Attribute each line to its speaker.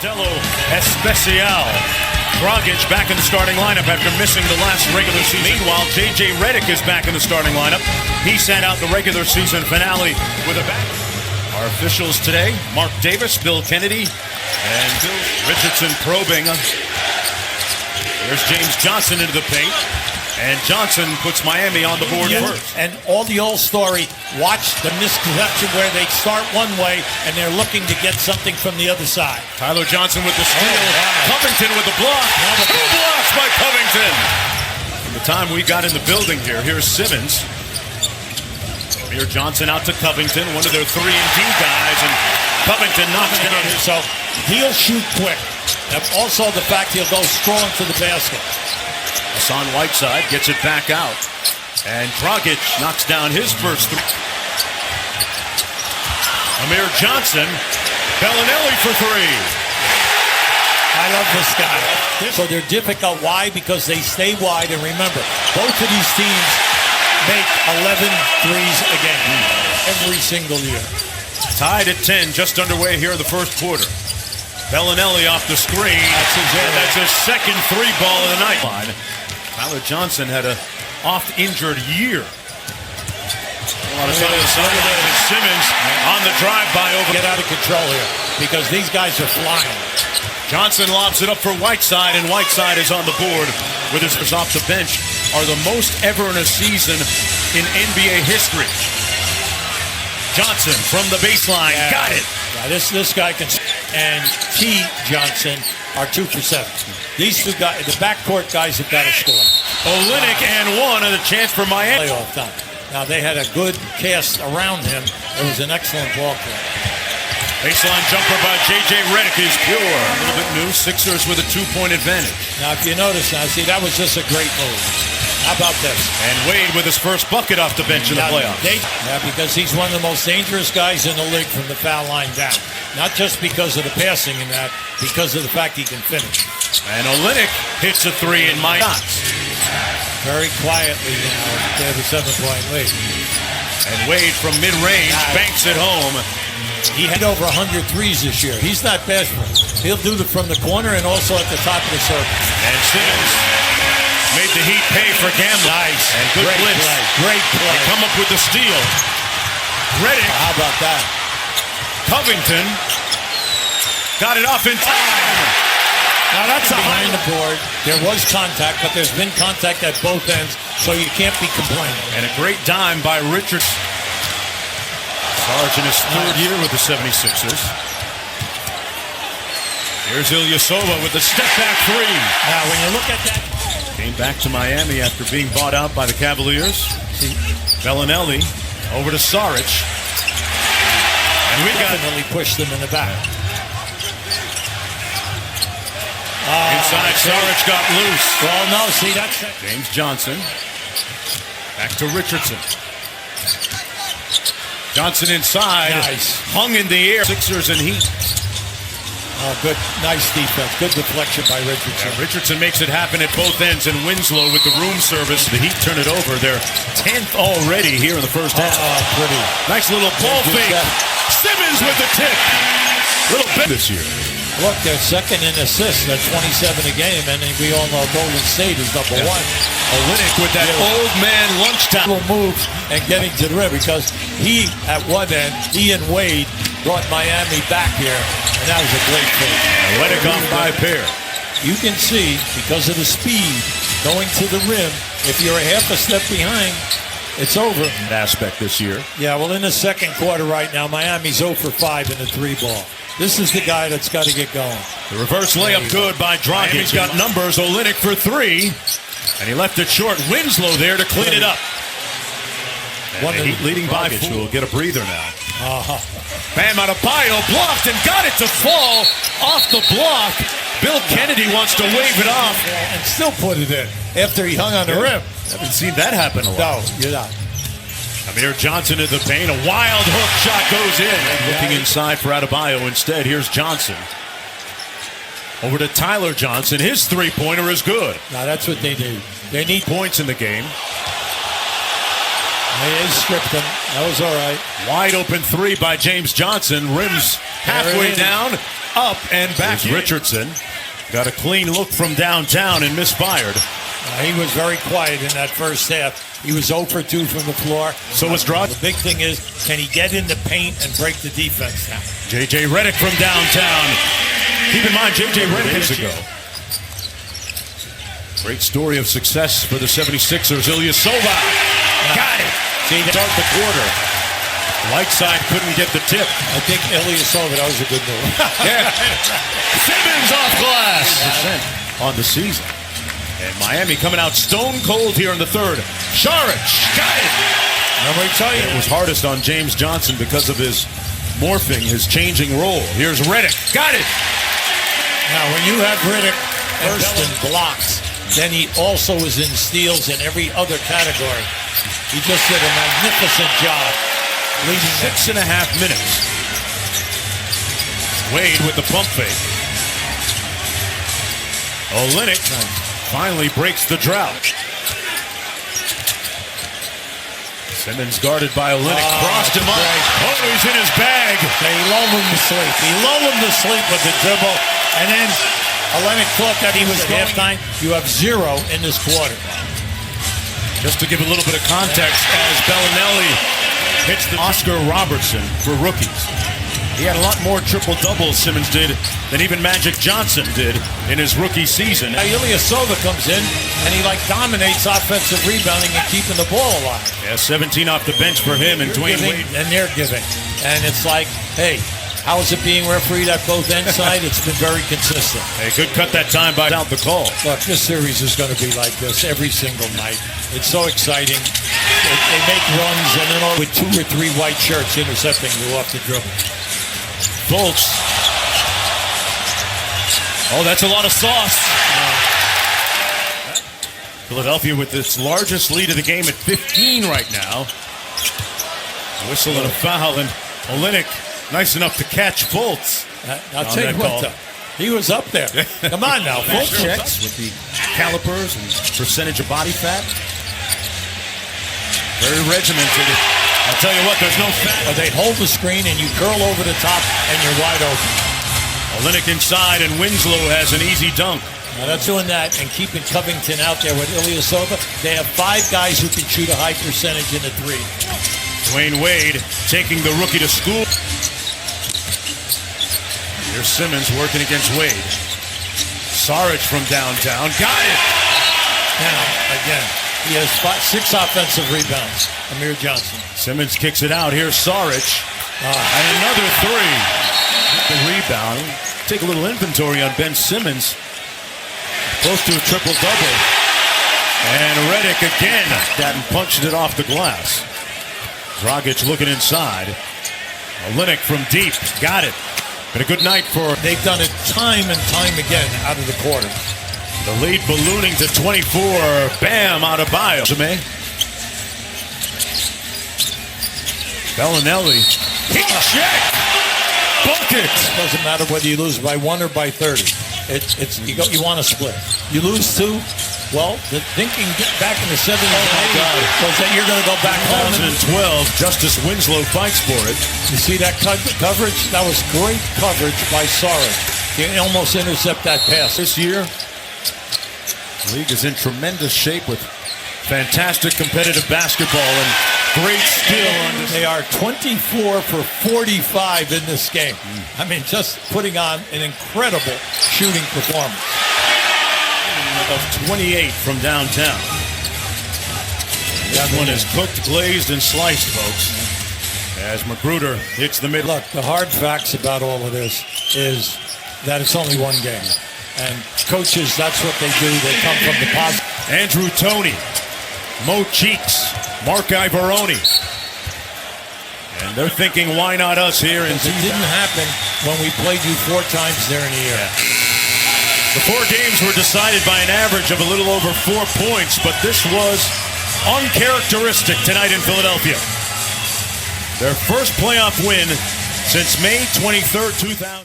Speaker 1: Modelo Especial. Dragic back in the starting lineup after missing the last regular season. Meanwhile, J.J. Redick is back in the starting lineup. He sat out the regular season finale with a back. Our officials today, Mark Davis, Bill Kennedy, and Bill Richardson probing. There's James Johnson into the paint. And Johnson puts Miami on the board first.
Speaker 2: And all the old story, watch the misconception where they start one way and they're looking to get something from the other side.
Speaker 1: Tyler Johnson with the steal. Wow. Covington with the block. Two blocks by Covington. From the time we got in the building here, here's Simmons. Amir Johnson out to Covington, one of their 3-and-D guys, and Covington knocks down his.
Speaker 2: So he'll shoot quick. And also the fact he'll go strong to the basket.
Speaker 1: Hassan Whiteside gets it back out. And Dragic knocks down his first three. Amir Johnson, Bellinelli for three.
Speaker 2: I love this guy. So they're difficult. Why? Because they stay wide. And remember, both of these teams make 11 threes a game. Every single year.
Speaker 1: Tied at 10, just underway here in the first quarter. Bellinelli off the screen. That's his second three ball of the night. Tyler Johnson had a oft-injured year. A lot of Simmons on the drive-by over.
Speaker 2: Get out of control here because these guys are flying.
Speaker 1: Johnson lobs it up for Whiteside, and Whiteside is on the board with his off the bench. Are the most ever in a season in NBA history. Johnson from the baseline, got it.
Speaker 2: Yeah, this guy can. And T. Johnson are 2 for 7. These two guys, the backcourt guys, have got to score.
Speaker 1: Olynyk and one, and a chance for Miami.
Speaker 2: Playoff time. Now they had a good cast around him. It was an excellent ball play.
Speaker 1: Baseline jumper by J.J. Redick is pure. A little bit new. Sixers with a 2-point advantage.
Speaker 2: Now, if you notice, that was just a great move. How about this?
Speaker 1: And Wade with his first bucket off the bench in the playoffs.
Speaker 2: Because he's one of the most dangerous guys in the league from the foul line down. Not just because of the passing in that, because of the fact he can finish.
Speaker 1: And Olynyk hits a three in my shots.
Speaker 2: Very quietly now, they have a 7-point lead.
Speaker 1: And Wade from mid-range banks it home.
Speaker 2: He had over 100 threes this year. He's not bashful. He'll do it from the corner and also at the top of the circle.
Speaker 1: And Simmons made the Heat pay for gambling.
Speaker 2: Nice.
Speaker 1: And good blitz.
Speaker 2: Great play.
Speaker 1: They come up with the steal. Redick.
Speaker 2: How about that?
Speaker 1: Covington got it off in time.
Speaker 2: Now that's behind the board. There was contact, but there's been contact at both ends, so you can't be complaining.
Speaker 1: And a great dime by Richards. Sarge in his third year with the 76ers. Here's Ilyasova with the step-back three.
Speaker 2: Now, when you look at that.
Speaker 1: Came back to Miami after being bought out by the Cavaliers. Bellinelli over to Sarge. And we
Speaker 2: definitely pushed them in the back.
Speaker 1: Inside, Sarge got loose.
Speaker 2: Well, no, see, that's it.
Speaker 1: James Johnson. Back to Richardson. Johnson inside.
Speaker 2: Nice.
Speaker 1: Hung in the air. Sixers and Heat.
Speaker 2: Oh, good. Nice defense. Good deflection by Richardson.
Speaker 1: Yeah, Richardson makes it happen at both ends, and Winslow with the room service. The Heat turn it over. They're 10th already here in the first half.
Speaker 2: Oh, pretty.
Speaker 1: Nice little ball fake. Simmons with the tip. Little bit this year.
Speaker 2: Look, they're second in assists at 27 a game, and we all know Golden State is number one.
Speaker 1: Olynyk with that old man lunchtime.
Speaker 2: Will move and getting to the rim because he, at one end, he and Wade brought Miami back here, and that was a great play.
Speaker 1: Olynyk off by a pair.
Speaker 2: You can see, because of the speed going to the rim, if you're a half a step behind, it's over.
Speaker 1: That aspect this year.
Speaker 2: Yeah, well, in the second quarter right now, Miami's 0 for 5 in the 3-ball. This is the guy that's got to get going.
Speaker 1: The reverse layup good by Dragic. He's got numbers. Olynyk for three. And he left it short. Winslow there to clean it up. And the Heat leading by 4. Will get a breather now. Bam Adebayo blocked and got it to fall off the block. Bill Kennedy wants to wave it off.
Speaker 2: And still put it in after he hung on the rim.
Speaker 1: Haven't seen that happen a lot.
Speaker 2: No, you're not.
Speaker 1: Amir Johnson in the paint. A wild hook shot goes in. Looking inside for Adebayo instead. Here's Johnson. Over to Tyler Johnson. His three-pointer is good.
Speaker 2: Now that's what they need. They need
Speaker 1: points in the game.
Speaker 2: They stripped him. That was all right.
Speaker 1: Wide open three by James Johnson. Rims halfway down. up and back. Here's Richardson. Got a clean look from downtown and misfired.
Speaker 2: He was very quiet in that first half. He was 0 for 2 from the floor.
Speaker 1: So was Draw.
Speaker 2: The big thing is, can he get in the paint and break the defense down?
Speaker 1: J.J. Redick from downtown. Keep in mind, J.J. Redick days ago. Great story of success for the 76ers. Ilyasova. Got it.
Speaker 2: See, they start the quarter.
Speaker 1: Whiteside couldn't get the tip.
Speaker 2: I think Ilyasova, that was a good move.
Speaker 1: Yeah. Simmons off glass. On the season. And Miami coming out stone cold here in the third. Saric. Got it.
Speaker 2: Remember I tell you.
Speaker 1: It was hardest on James Johnson because of his morphing, his changing role. Here's Redick. Got it.
Speaker 2: Now, when you have Redick first in blocks, then he also is in steals in every other category. He just did a magnificent job leading
Speaker 1: 6.5 minutes. Wade with the pump fake. Olynyk finally breaks the drought. Simmons guarded by Olynyk. Crossed him up. Oh, he's in his bag.
Speaker 2: They lull him to sleep. He lulled him to sleep with the dribble. And then Olynyk thought that he was at halftime. You have 0 in this quarter.
Speaker 1: Just to give a little bit of context, as Bellinelli hits the Oscar Robertson for rookies. He had a lot more triple-doubles, Simmons did, than even Magic Johnson did in his rookie season.
Speaker 2: Now, Ilyasova comes in, and he, dominates offensive rebounding and keeping the ball alive.
Speaker 1: Yeah, 17 off the bench for him and Dwayne Wade.
Speaker 2: And they're giving. And it's like, hey, how is it being refereed at both ends side? It's been very consistent.
Speaker 1: Hey, good cut that time by out the call.
Speaker 2: Look, this series is going to be like this every single night. It's so exciting. They make runs, and then with 2 or 3 white shirts intercepting you off the dribble.
Speaker 1: Fultz. Oh, that's a lot of sauce. Philadelphia with its largest lead of the game at 15 right now. Whistle and a foul, and Olynyk nice enough to catch Fultz.
Speaker 2: I'll tell you what, he was up there. Come on now, Fultz.
Speaker 1: Checks with the calipers and percentage of body fat. Very regimented. I'll tell you what, there's no fat.
Speaker 2: They hold the screen and you curl over the top and you're wide open.
Speaker 1: Olynyk inside and Winslow has an easy dunk.
Speaker 2: Now that's doing that and keeping Covington out there with Ilyasova. They have 5 guys who can shoot a high percentage in the 3.
Speaker 1: Dwayne Wade taking the rookie to school. Here's Simmons working against Wade. Saric from downtown. Got it.
Speaker 2: Now, again, he has 6 offensive rebounds. Amir Johnson.
Speaker 1: Simmons kicks it out. Here's Saric. And another 3. The rebound. Take a little inventory on Ben Simmons. Close to a triple-double. And Redick again. That punched it off the glass. Dragic looking inside. Olynyk from deep. Got it. Been a good night for...
Speaker 2: They've done it time and time again out of the quarter.
Speaker 1: The lead ballooning to 24. Bam, out of bio. Bellinelli. Heat check. Bucket.
Speaker 2: It doesn't matter whether you lose by 1 or by 30. You want to split. You lose 2. Well, the thinking back in the 70s and 80s was that you're going to go back home.
Speaker 1: 2012, Justice Winslow fights for it.
Speaker 2: You see that coverage? That was great coverage by Saric. He almost intercept that pass.
Speaker 1: This year, the league is in tremendous shape with fantastic competitive basketball and great skill.
Speaker 2: They are 24 for 45 in this game. I mean, just putting on an incredible shooting performance.
Speaker 1: Of 28 from downtown. That one is cooked, glazed, and sliced, folks. As Magruder hits the middle.
Speaker 2: Look, the hard facts about all of this is that it's only one game. And coaches, that's what they do. They come from the positive.
Speaker 1: Andrew Toney, Mo Cheeks, Mark Ivoroni. And they're thinking, why not us here? And
Speaker 2: it didn't happen when we played you 4 times there in a year.
Speaker 1: Yeah. The 4 games were decided by an average of a little over 4 points, but this was uncharacteristic tonight in Philadelphia. Their first playoff win since May 23rd, 2000.